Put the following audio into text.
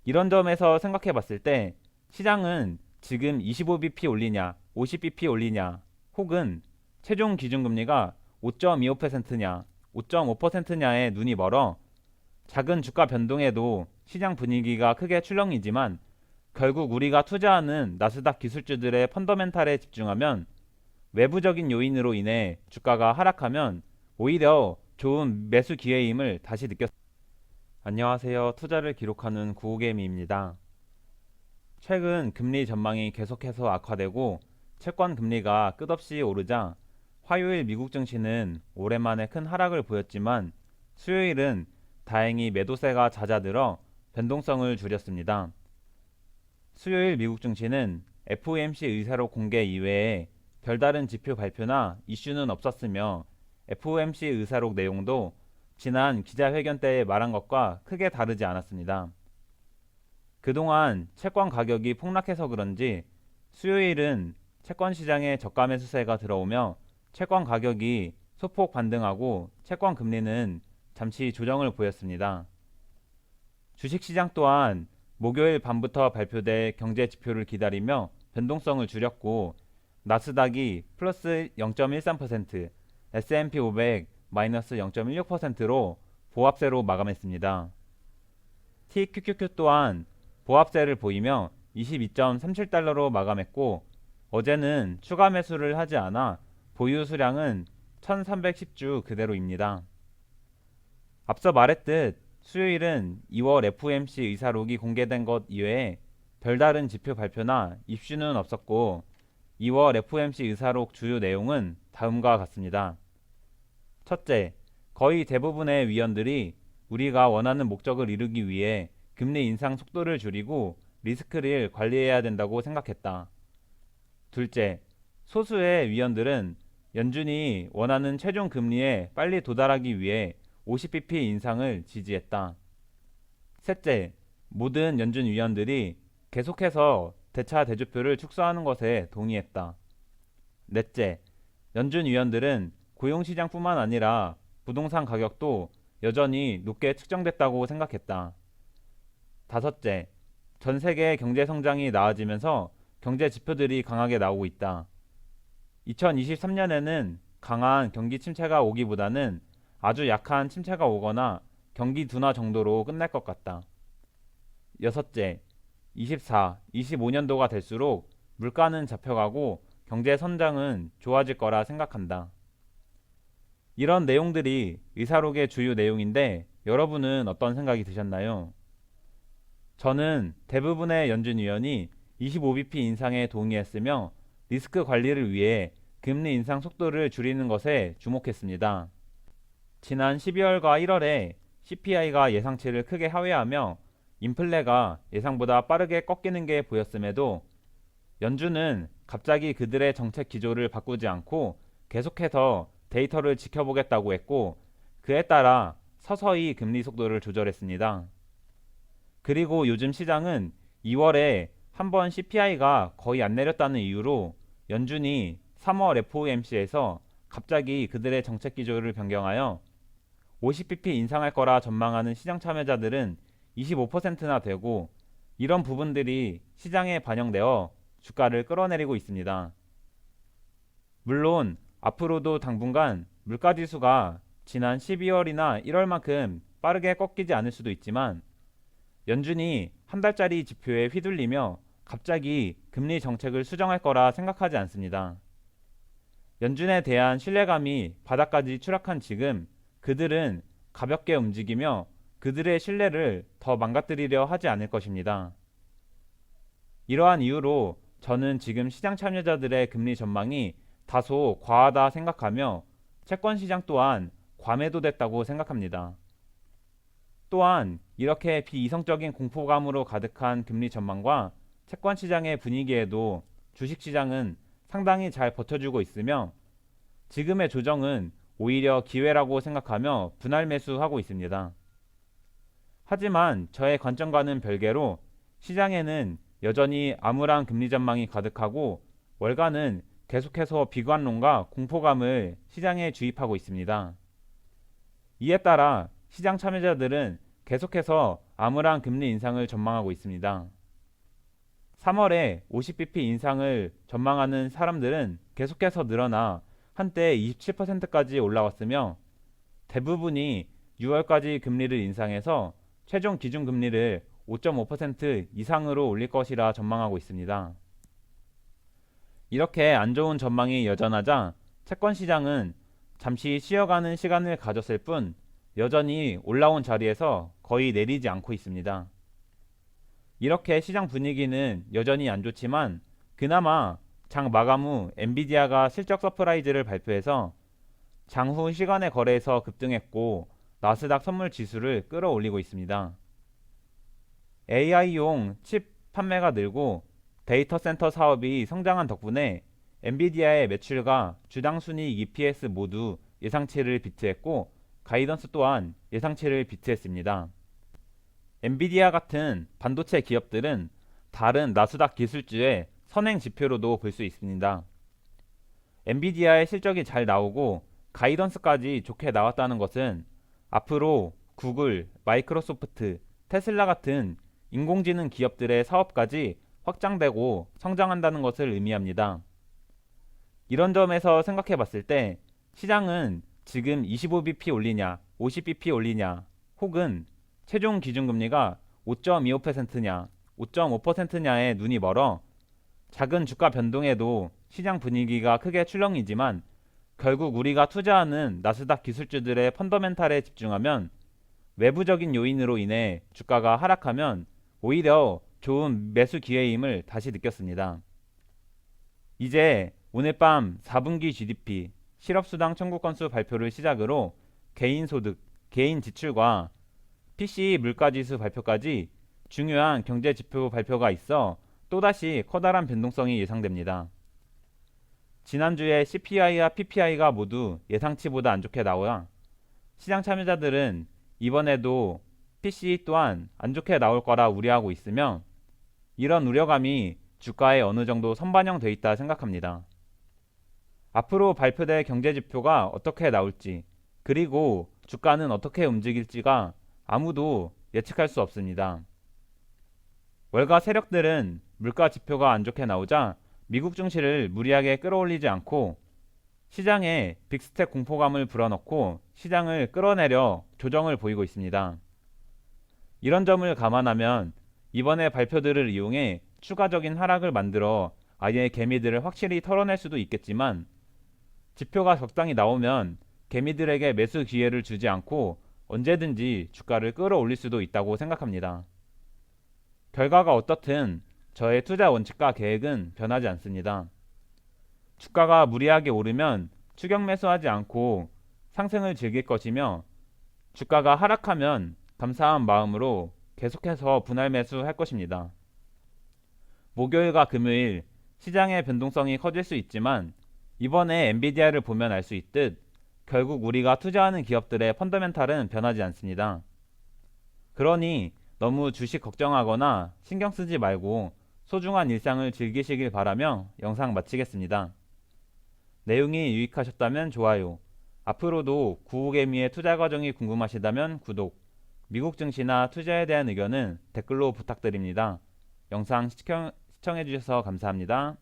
이런 점에서 생각해 봤을 때 시장은 지금 25bp 올리냐, 50bp 올리냐, 혹은 최종 기준금리가 5.25%냐, 5.5%냐에 눈이 멀어 작은 주가 변동에도 시장 분위기가 크게 출렁이지만 결국 우리가 투자하는 나스닥 기술주들의 펀더멘탈에 집중하면 외부적인 요인으로 인해 주가가 하락하면 오히려 좋은 매수 기회임을 다시 느꼈습니다. 안녕하세요. 투자를 기록하는 구호개미입니다. 최근 금리 전망이 계속해서 악화되고 채권 금리가 끝없이 오르자 화요일 미국 증시는 오랜만에 큰 하락을 보였지만 수요일은 다행히 매도세가 잦아들어 변동성을 줄였습니다. 수요일 미국 증시는 FOMC 의사록 공개 이외에 별다른 지표 발표나 이슈는 없었으며 FOMC 의사록 내용도 지난 기자회견 때 말한 것과 크게 다르지 않았습니다. 그동안 채권 가격이 폭락해서 그런지 수요일은 채권 시장에 저가 매수세가 들어오며 채권 가격이 소폭 반등하고 채권 금리는 잠시 조정을 보였습니다. 주식시장 또한 목요일 밤부터 발표될 경제 지표를 기다리며 변동성을 줄였고 나스닥이 플러스 0.13%, S&P 500 마이너스 0.16%로 보합세로 마감했습니다. TQQQ 또한 보합세를 보이며 22.37달러로 마감했고 어제는 추가 매수를 하지 않아 보유 수량은 1310주 그대로입니다. 앞서 말했듯 수요일은 2월 FOMC 의사록이 공개된 것 이외에 별다른 지표 발표나 이슈는 없었고 2월 FOMC 의사록 주요 내용은 다음과 같습니다. 첫째, 거의 대부분의 위원들이 우리가 원하는 목적을 이루기 위해 금리 인상 속도를 줄이고 리스크를 관리해야 된다고 생각했다. 둘째, 소수의 위원들은 연준이 원하는 최종 금리에 빨리 도달하기 위해 50bp 인상을 지지했다. 셋째, 모든 연준 위원들이 계속해서 대차 대조표를 축소하는 것에 동의했다. 넷째, 연준 위원들은 고용시장뿐만 아니라 부동산 가격도 여전히 높게 측정됐다고 생각했다. 다섯째, 전 세계 경제 성장이 나아지면서 경제 지표들이 강하게 나오고 있다. 2023년에는 강한 경기 침체가 오기보다는 아주 약한 침체가 오거나 경기 둔화 정도로 끝날 것 같다. 여섯째, 24, 25년도가 될수록 물가는 잡혀가고 경제 성장은 좋아질 거라 생각한다. 이런 내용들이 의사록의 주요 내용인데 여러분은 어떤 생각이 드셨나요? 저는 대부분의 연준 위원이 25bp 인상에 동의했으며 리스크 관리를 위해 금리 인상 속도를 줄이는 것에 주목했습니다. 지난 12월과 1월에 CPI가 예상치를 크게 하회하며 인플레가 예상보다 빠르게 꺾이는 게 보였음에도 연준은 갑자기 그들의 정책 기조를 바꾸지 않고 계속해서 데이터를 지켜보겠다고 했고 그에 따라 서서히 금리 속도를 조절했습니다. 그리고 요즘 시장은 2월에 한번 CPI가 거의 안 내렸다는 이유로 연준이 3월 FOMC에서 갑자기 그들의 정책 기조를 변경하여 50bp 인상할 거라 전망하는 시장 참여자들은 25%나 되고 이런 부분들이 시장에 반영되어 주가를 끌어내리고 있습니다. 물론 앞으로도 당분간 물가지수가 지난 12월이나 1월만큼 빠르게 꺾이지 않을 수도 있지만 연준이 한 달짜리 지표에 휘둘리며 갑자기 금리 정책을 수정할 거라 생각하지 않습니다. 연준에 대한 신뢰감이 바닥까지 추락한 지금 그들은 가볍게 움직이며 그들의 신뢰를 더 망가뜨리려 하지 않을 것입니다. 이러한 이유로 저는 지금 시장 참여자들의 금리 전망이 다소 과하다 생각하며 채권 시장 또한 과매도됐다고 생각합니다. 또한 이렇게 비이성적인 공포감으로 가득한 금리 전망과 채권 시장의 분위기에도 주식 시장은 상당히 잘 버텨주고 있으며 지금의 조정은 오히려 기회라고 생각하며 분할 매수하고 있습니다. 하지만 저의 관점과는 별개로 시장에는 여전히 암울한 금리 전망이 가득하고 월가는 계속해서 비관론과 공포감을 시장에 주입하고 있습니다. 이에 따라 시장 참여자들은 계속해서 암울한 금리 인상을 전망하고 있습니다. 3월에 50bp 인상을 전망하는 사람들은 계속해서 늘어나 한때 27%까지 올라왔으며 대부분이 6월까지 금리를 인상해서 최종 기준금리를 5.5% 이상으로 올릴 것이라 전망하고 있습니다. 이렇게 안 좋은 전망이 여전하자 채권 시장은 잠시 쉬어가는 시간을 가졌을 뿐 여전히 올라온 자리에서 거의 내리지 않고 있습니다. 이렇게 시장 분위기는 여전히 안 좋지만 그나마 장 마감 후 엔비디아가 실적 서프라이즈를 발표해서 장후 시간의 거래에서 급등했고 나스닥 선물 지수를 끌어올리고 있습니다. AI용 칩 판매가 늘고 데이터 센터 사업이 성장한 덕분에 엔비디아의 매출과 주당 순이익 EPS 모두 예상치를 비트했고 가이던스 또한 예상치를 비트했습니다. 엔비디아 같은 반도체 기업들은 다른 나스닥 기술주의 선행 지표로도 볼 수 있습니다. 엔비디아의 실적이 잘 나오고 가이던스까지 좋게 나왔다는 것은 앞으로 구글, 마이크로소프트, 테슬라 같은 인공지능 기업들의 사업까지 확장되고 성장한다는 것을 의미합니다. 이런 점에서 생각해 봤을 때 시장은 지금 25bp 올리냐, 50bp 올리냐, 혹은 최종 기준금리가 5.25%냐, 5.5%냐에 눈이 멀어 작은 주가 변동에도 시장 분위기가 크게 출렁이지만 결국 우리가 투자하는 나스닥 기술주들의 펀더멘탈에 집중하면 외부적인 요인으로 인해 주가가 하락하면 오히려 좋은 매수 기회임을 다시 느꼈습니다. 이제 오늘 밤 4분기 GDP, 실업수당 청구 건수 발표를 시작으로 개인소득, 개인 지출과 PCE 물가지수 발표까지 중요한 경제지표 발표가 있어 또다시 커다란 변동성이 예상됩니다. 지난주에 CPI와 PPI가 모두 예상치보다 안 좋게 나와 시장 참여자들은 이번에도 PCE 또한 안 좋게 나올 거라 우려하고 있으며 이런 우려감이 주가에 어느 정도 선반영돼 있다 생각합니다. 앞으로 발표될 경제지표가 어떻게 나올지 그리고 주가는 어떻게 움직일지가 아무도 예측할 수 없습니다. 월가 세력들은 물가 지표가 안 좋게 나오자 미국 증시를 무리하게 끌어올리지 않고 시장에 빅스텝 공포감을 불어넣고 시장을 끌어내려 조정을 보이고 있습니다. 이런 점을 감안하면 이번에 발표들을 이용해 추가적인 하락을 만들어 아예 개미들을 확실히 털어낼 수도 있겠지만 지표가 적당히 나오면 개미들에게 매수 기회를 주지 않고 언제든지 주가를 끌어올릴 수도 있다고 생각합니다. 결과가 어떻든 저의 투자 원칙과 계획은 변하지 않습니다. 주가가 무리하게 오르면 추격 매수하지 않고 상승을 즐길 것이며 주가가 하락하면 감사한 마음으로 계속해서 분할 매수할 것입니다. 목요일과 금요일 시장의 변동성이 커질 수 있지만 이번에 엔비디아를 보면 알 수 있듯 결국 우리가 투자하는 기업들의 펀더멘탈은 변하지 않습니다. 그러니 너무 주식 걱정하거나 신경 쓰지 말고 소중한 일상을 즐기시길 바라며 영상 마치겠습니다. 내용이 유익하셨다면 좋아요. 앞으로도 구호개미의 투자 과정이 궁금하시다면 구독, 미국 증시나 투자에 대한 의견은 댓글로 부탁드립니다. 영상 시청해주셔서 감사합니다.